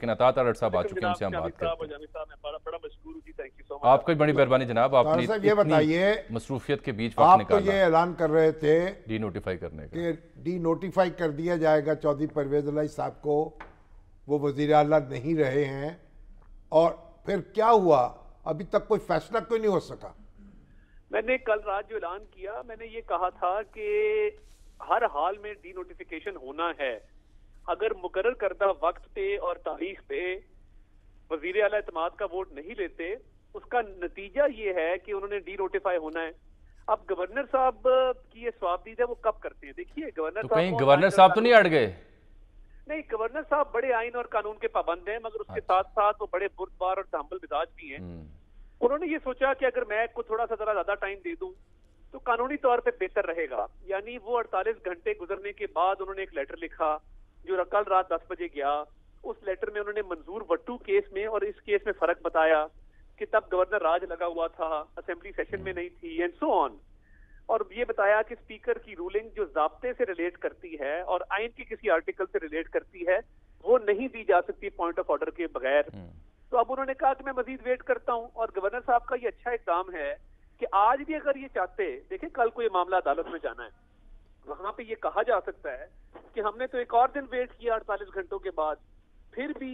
लेकिन अता तारड़ साहब आ चुके हैं, हमसे हम बात करते हैं। बड़ा मशहूर जी, थैंक यू सो मच। आपकी बड़ी मेहरबानी जनाब, आपने साहब ये बताइए, मसरूफियत के बीच वक्त आप तो निकाला ये ऐलान कर रहे थे डी नोटिफाई करने का कि डी नोटिफाई कर दिया जाएगा चौधरी परवेज इलाही साहब को, वो वजीर आला नहीं रहे हैं, और फिर क्या हुआ? अभी तक कोई फैसला क्यों नहीं हो सका? मैंने कल रात जो ऐलान किया, मैंने ये कहा था कि हर हाल में डी नोटिफिकेशन होना है। अगर मुकर्रर करदा वक्त पे और तारीख पे वजीर आला इत्तेमाद का वोट नहीं लेते, उसका नतीजा ये है कि उन्होंने डी नोटिफाई होना है। अब गवर्नर साहब की ये सवाबदीद है, वो कब करते हैं? देखिए, गवर्नर तो साहब कहीं गवर्नर साहब तो नहीं अड़ गए? नहीं, गवर्नर साहब बड़े आइन और कानून के पाबंद हैं, मगर उसके साथ साथ वो बड़े बुर्दबार और तहम्मुल मिजाज भी हैं। उन्होंने ये सोचा कि अगर मैं को थोड़ा सा जरा ज्यादा टाइम दे दूं तो कानूनी तौर पे बेहतर रहेगा। यानी वो 48 घंटे गुजरने के बाद उन्होंने एक लेटर लिखा जो कल रात 10 बजे गया। उस लेटर में उन्होंने मंजूर वट्टू केस में और इस केस में फर्क बताया कि तब गवर्नर राज लगा हुआ था, असेंबली सेशन में नहीं थी, एंड सो ऑन। और ये बताया कि स्पीकर की रूलिंग जो ज़ाब्ते से रिलेट करती है और आइन के किसी आर्टिकल से रिलेट करती है, वो नहीं दी जा सकती पॉइंट ऑफ ऑर्डर के बगैर। तो अब उन्होंने कहा कि मैं मजीद वेट करता हूं। और गवर्नर साहब का ये अच्छा इकदाम है कि आज भी अगर ये चाहते, देखें कल को ये मामला अदालत में जाना है, वहां पे ये कहा जा सकता है कि हमने तो एक और दिन वेट किया 48 घंटों के बाद, फिर भी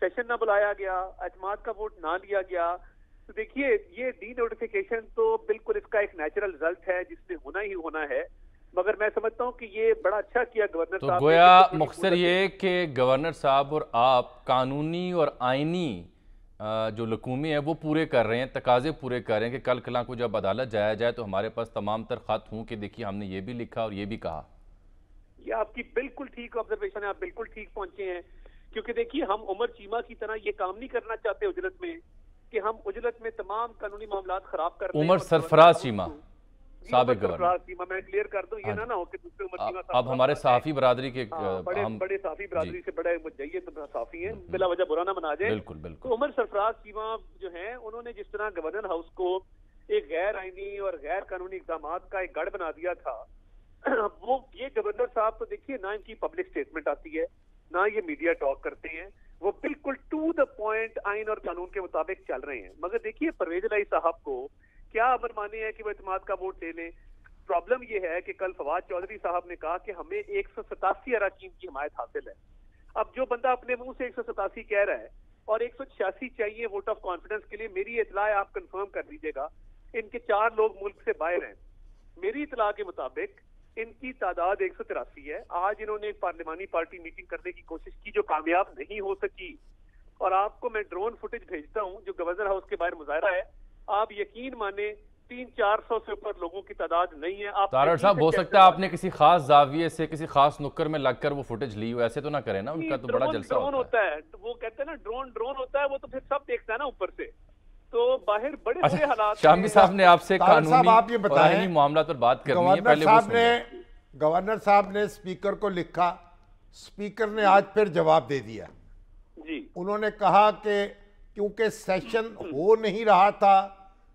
सेशन ना बुलाया गया, एतमाद का वोट ना लिया गया। तो देखिए, ये डी नोटिफिकेशन तो बिल्कुल इसका एक नेचुरल रिजल्ट है जिसमें होना ही होना है। मगर मैं समझता हूँ कि ये बड़ा अच्छा किया गवर्नर तो साहब। गोया मुख्तसर ये कि गवर्नर साहब और आप कानूनी और आइनी जो लकूमे हैं वो पूरे कर रहे हैं, तकाजे पूरे कर रहे हैं कि कल कला को जब अदालत जाया जाए तो हमारे पास तमाम तर खत हों कि देखिए हमने ये भी लिखा और ये भी कहा। ये आपकी बिल्कुल ठीक ऑब्जर्वेशन है, आप बिल्कुल ठीक पहुंचे हैं। क्योंकि देखिए, हम उमर चीमा की तरह ये काम नहीं करना चाहते उजलत में कि हम उजलत में तमाम कानूनी मामलात खराब कर रहे हैं। उमर सरफराज चीमा साबिक गवर्नर, मैं क्लियर कर दूं, ये ना हो कि दूसरे उमर चीमा साहब अब हमारे सहाफी बरादरी के बड़े सहाफी बरादरी से बड़े मुझे तो सहाफी हैं, बिला वजह बुरा ना मना जाए। बिल्कुल बिल्कुल। तो उमर सरफराज चीमा जो हैं, उन्होंने जिस तरह गवर्नर हाउस को एक गैर आईनी और गैर कानूनी इकदाम का एक गढ़ बना दिया था, वो ये गवर्नर साहब तो देखिए ना इनकी पब्लिक स्टेटमेंट आती है, ना ये मीडिया टॉक करते हैं, वो बिल्कुल टू द पॉइंट आइन और कानून के मुताबिक चल रहे हैं। मगर देखिए, परवेज इलाही साहब को क्या अमर माने हैं कि वो इत्तेमाद का वोट ले लें? प्रॉब्लम ये है कि कल फवाद चौधरी साहब ने कहा कि हमें 187 अराकीन की हिमायत हासिल है। अब जो बंदा अपने मुंह से 187 कह रहा है और 186 चाहिए वोट ऑफ कॉन्फिडेंस के लिए, मेरी इतला आप कंफर्म कर दीजिएगा, इनके 4 लोग मुल्क से बाहर हैं। मेरी इतला के मुताबिक इनकी तादाद 183 है। आज इन्होंने एक पार्लिमानी पार्टी मीटिंग करने की कोशिश की जो कामयाब नहीं हो सकी। और आपको मैं ड्रोन फुटेज भेजता हूं जो गवर्नर हाउस के बाहर मुजाहरा है। आप यकीन माने 300-400 से ऊपर लोगों की तादाद नहीं है। आप तारड़ साहब, हो सकता है आपने किसी खास जाविये से किसी खास नुक्कर में लगकर वो फुटेज ली हो, ऐसे तो ना करें ना, उनका तो बड़ा जलसा होता है। वो कहते हैं ना ड्रोन होता है, वो तो फिर सब देखता है ना ऊपर से, तो बाहर बड़े बुरे हालात। शामी साहब ने आपसे कानूनी आप ये बताएं, मामला पर बात करनी है, पहले गवर्नर साहब ने स्पीकर को लिखा, स्पीकर ने आज फिर जवाब दे दिया जी। उन्होंने कहा कि क्योंकि सेशन हो नहीं रहा था,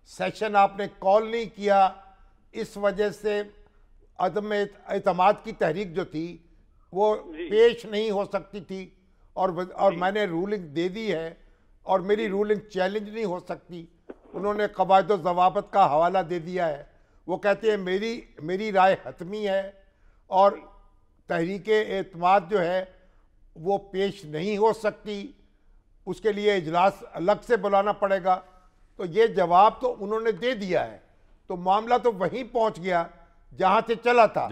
सेशन आपने कॉल नहीं किया, इस वजह से अदम एतमाद की तहरीक जो थी वो पेश नहीं हो सकती थी, और मैंने रूलिंग दे दी है और मेरी रूलिंग चैलेंज नहीं हो सकती। उन्होंने कवायद ज़वाबत का हवाला दे दिया है। वो कहते हैं मेरी राय हतमी है और तहरीक एतमाद जो है वो पेश नहीं हो सकती, उसके लिए इजलास अलग से बुलाना पड़ेगा। तो ये जवाब तो उन्होंने दे दिया है, तो मामला तो वहीं पहुंच गया जहां से चला था।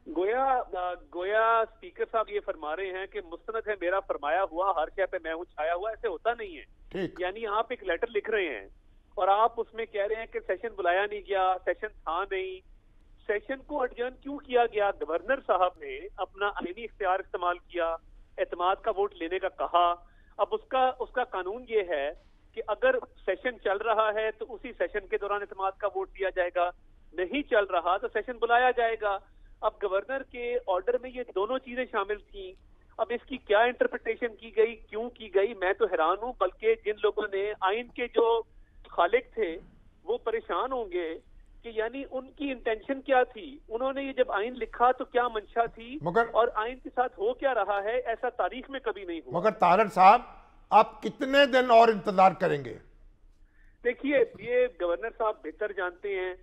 गोया स्पीकर साहब ये फरमा रहे हैं कि मुस्तनद है मेरा फरमाया हुआ, हर शय पे मैं हूं छाया हुआ। ऐसे होता नहीं है। ठीक। यानी आप एक लेटर लिख रहे हैं और आप उसमें कह रहे हैं कि सेशन बुलाया नहीं गया, सेशन था नहीं। सेशन को अडजर्न क्यों किया गया? गवर्नर साहब ने अपना आईनी इख्तियार इस्तेमाल किया, एतमाद का वोट लेने का कहा। अब उसका कानून ये है कि अगर सेशन चल रहा है तो उसी सेशन के दौरान एतमाद का वोट दिया जाएगा, नहीं चल रहा तो सेशन बुलाया जाएगा। अब गवर्नर के ऑर्डर में ये दोनों चीजें शामिल थी। अब इसकी क्या इंटरप्रिटेशन की गई, क्यों की गई, मैं तो हैरान हूं। बल्कि जिन लोगों ने आइन के जो खालिक थे वो परेशान होंगे कि यानी उनकी इंटेंशन क्या थी, उन्होंने ये जब आइन लिखा तो क्या मंशा थी, और आइन के साथ हो क्या रहा है, ऐसा तारीख में कभी नहीं हुआ। मगर तारड़ साहब, आप कितने दिन और इंतजार करेंगे? देखिए, ये गवर्नर साहब बेहतर जानते हैं।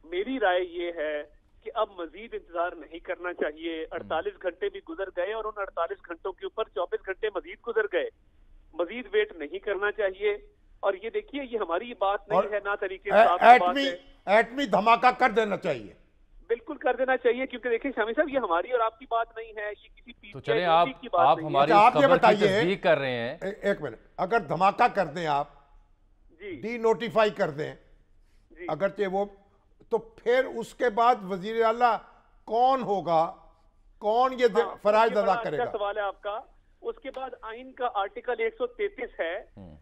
मेरी राय ये है कि अब मजीद इंतजार नहीं करना चाहिए। 48 घंटे भी गुजर गए और उन 48 घंटों के ऊपर 24 घंटे मजीद गुजर गए। मजीद वेट नहीं करना चाहिए। और ये देखिए, ये हमारी बात नहीं है ना, तरीके एटमी धमाका कर देना चाहिए, बिल्कुल कर देना चाहिए। क्योंकि देखिए शामी साहब, ये हमारी और आपकी बात नहीं है, ये किसी तो चले आप हमारी आप ये बताइए, तस्दीक कर रहे हैं। एक मिनट, अगर धमाका कर दें आप, डी नोटिफाई कर दें, अगरचे वो, तो फिर उसके बाद वजीर आला कौन होगा, कौन ये फराइज अदा करेगा? सवाल है आपका। उसके बाद आइन का आर्टिकल 133 है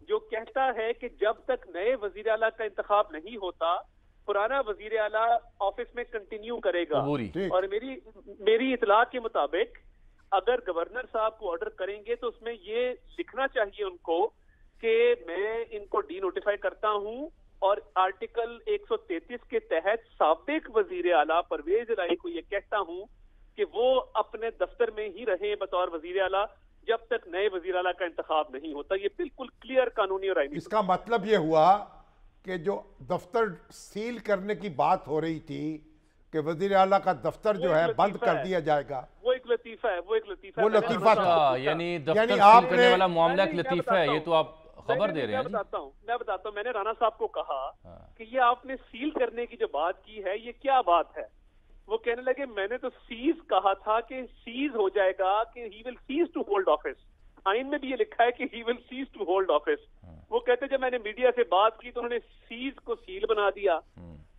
जो कहता है कि जब तक नए वजीर आला का इंतखाब नहीं होता, पुराना वजीर आला ऑफिस में कंटिन्यू करेगा। और मेरी इतला के मुताबिक अगर गवर्नर साहब को ऑर्डर करेंगे तो उसमें ये लिखना चाहिए उनको कि मैं इनको डी नोटिफाई करता हूं, और आर्टिकल 133 के तहत साबिक वजीर आला परवेज इलाही को ये कहता हूं कि वो अपने दफ्तर में ही रहें बतौर वजीर आला जब तक नए वजीर आला का इंतखाब नहीं होता। ये बिल्कुल क्लियर कानूनी और आईनी। इसका मतलब ये हुआ कि जो दफ्तर सील करने की बात हो रही थी कि वजीर आला का दफ्तर जो है बंद कर दिया जाएगा, वो एक लतीफा है। वो लतीफा था, यानी दफ्तर सील करने वाला मामला एक लतीफा है। ये तो आप खबर दे रहे हैं। मैं बताता हूँ। मैंने राणा साहब को कहा कि ये आपने सील करने की जो बात की है, ये क्या बात है? वो कहने लगे मैंने तो सीज कहा था कि सीज हो जाएगा, कि he will cease to hold office. आइन में भी ये लिखा है कि he will cease to hold office. वो कहते जब मैंने मीडिया से बात की तो उन्होंने सीज को सील बना दिया।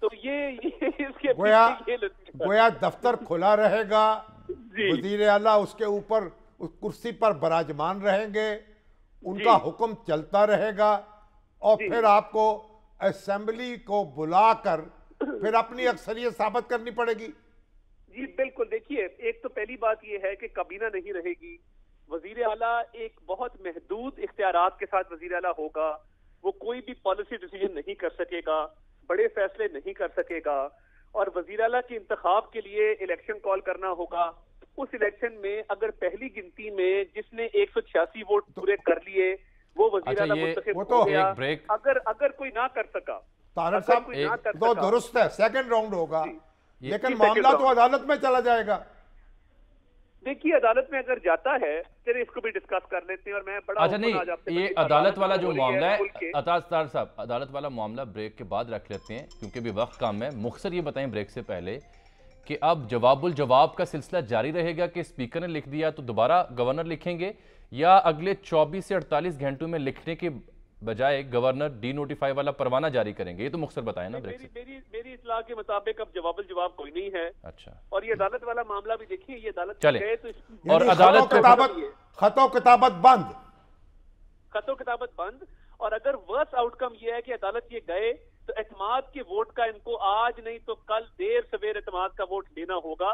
तो ये इसके गोया दफ्तर खुला रहेगा, वजीर आला उसके ऊपर उस कुर्सी पर विराजमान रहेंगे, उनका हुक्म चलता रहेगा, और फिर आपको असेंबली को बुलाकर फिर अपनी अक्सरियत साबित करनी पड़ेगी। जी बिल्कुल। देखिए, एक तो पहली बात यह है कि काबीना नहीं रहेगी। वजीर आला एक बहुत महदूद इख्तियारात के साथ वजीर आला होगा। वो कोई भी पॉलिसी डिसीजन नहीं कर सकेगा, बड़े फैसले नहीं कर सकेगा, और वजीर आला के इंतखाब के लिए इलेक्शन कॉल करना होगा। उस इलेक्शन में अगर पहली गिनती में जिसने 186 वोट पूरे कर लिए वो वजीर आला मुंतखब हो गया, अगर कोई ना कर सका, तारड़ साहब तो दुरुस्त है, सेकंड राउंड होगा, लेकिन मामला तो अदालत में चला जाएगा। देखिए, अदालत में अगर जाता है फिर इसको भी डिस्कस कर लेते हैं। और मैं बड़ा अच्छा नहीं, ये अदालत वाला जो मामला है, तारड़ साहब अदालत वाला मामला ब्रेक के बाद रख लेते हैं क्योंकि भी वक्त कम है। मुख्तसर ये बताएं ब्रेक से पहले कि अब जवाबुल जवाब का सिलसिला जारी रहेगा कि स्पीकर ने लिख दिया तो दोबारा गवर्नर लिखेंगे, या अगले 24 से 48 घंटों में लिखने के बजाय गवर्नर डी नोटिफाई वाला परवाना जारी करेंगे? ये तो मुख्तसर बताएं ना ब्रेक से। मेरी इत्तला के मुताबिक अब जवाबुल जवाब कोई नहीं है। अच्छा। और ये अदालत वाला मामला भी देखिए, ये अदालत चले गए तो और अदालत खतो किताबत बंद, खतो किताबत बंद। और अगर वर्स्ट आउटकम ये है कि अदालत ये गए तो एतमाद के वोट का इनको आज नहीं तो कल देर सवेर एतमाद का वोट लेना होगा।